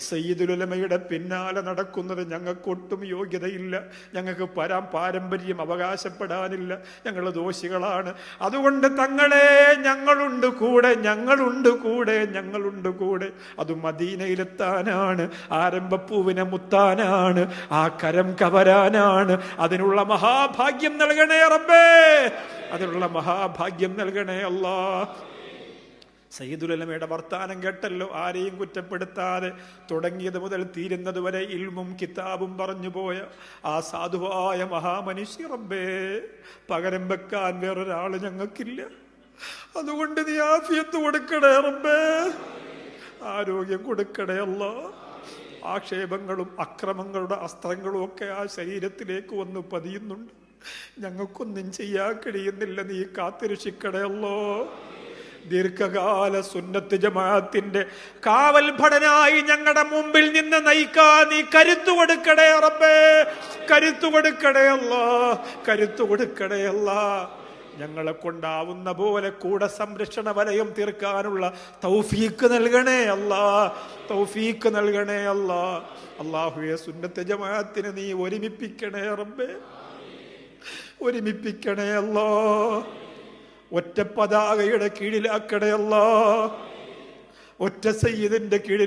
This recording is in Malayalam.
സയ്യിദുൽ ഉലമയുടെ പിന്നാലെ നടക്കുന്നത് ഞങ്ങൾക്കൊട്ടും യോഗ്യതയില്ല. ഞങ്ങൾക്ക് പാരമ്പര്യം അവകാശപ്പെടാനില്ല. ഞങ്ങൾ ദോഷികളാണ്. അതുകൊണ്ട് തങ്ങളെ ഞങ്ങളുണ്ട് കൂടെ, ഞങ്ങളുണ്ട് കൂടെ, ഞങ്ങളുണ്ട് കൂടെ. അത് മദീനയിലെത്താനാണ്, ആരംഭപ്പൂവിനെ മുത്താനാണ്, ആ കരം കവരാനാണ്. അതിനുള്ള മഹാഭാഗ്യം നൽകണേ റബ്ബേ, അതിനുള്ള മഹാഭാഗ്യം നൽകണേ അല്ലാ. സയ്യിദുൽ ഉലമയുടെ വർത്താനം കേട്ടല്ലോ, ആരെയും കുറ്റപ്പെടുത്താതെ തുടങ്ങിയത് മുതൽ തീരുന്നത് വരെ ഇൽമും കിതാബും പറഞ്ഞു പോയ ആ സാധുവായ മഹാമനുഷ്യ റബ്ബേ, പകരം വെക്കാൻ വേറൊരാള് ഞങ്ങൾക്കില്ല. അതുകൊണ്ട് നീ ആഫിയത്ത് കൊടുക്കണേ റബ്ബേ, ആരോഗ്യം കൊടുക്കണേ അല്ലാ. ആക്ഷേപങ്ങളും അക്രമങ്ങളുടെ അസ്ത്രങ്ങളും ഒക്കെ ആ ശരീരത്തിലേക്ക് വന്ന് പതിയുന്നുണ്ട്. ഞങ്ങൾക്കൊന്നും ചെയ്യാൻ കഴിയുന്നില്ല. നീ കാത്തിരക്ഷിക്കണേ അല്ലോ. ദീർഘകാല സുന്നത്ത് ജമാഅത്തിന്റെ കാവൽ ഭടനായി ഞങ്ങളുടെ മുമ്പിൽ നിന്ന് നയിക്കാൻ നീ കരുത്തു കൊടുക്കണേ റബ്ബേ, കരുത്തു കൊടുക്കണേ അല്ലാ, കരുത്തു കൊടുക്കണേ അല്ലാ. ഞങ്ങളെ കൊണ്ടാവുന്ന പോലെ കൂടെ സംരക്ഷണ വലയം തീർക്കാനുള്ള തൗഫീക്ക് നൽകണേ അല്ലാ, തൗഫീക്ക് നൽകണേ അല്ലാ. അല്ലാഹുവേ, സുന്നത്ത് ജമാഅത്തിനെ നീ ഒരുമിപ്പിക്കണേ റബ്ബേ, ഒരുമിപ്പിക്കണേ അല്ലാ. ഒറ്റ പതാകയുടെ കീഴിലാക്കണേ അല്ലാ, ഒറ്റ സയ്യിദിന്റെ കീഴിൽ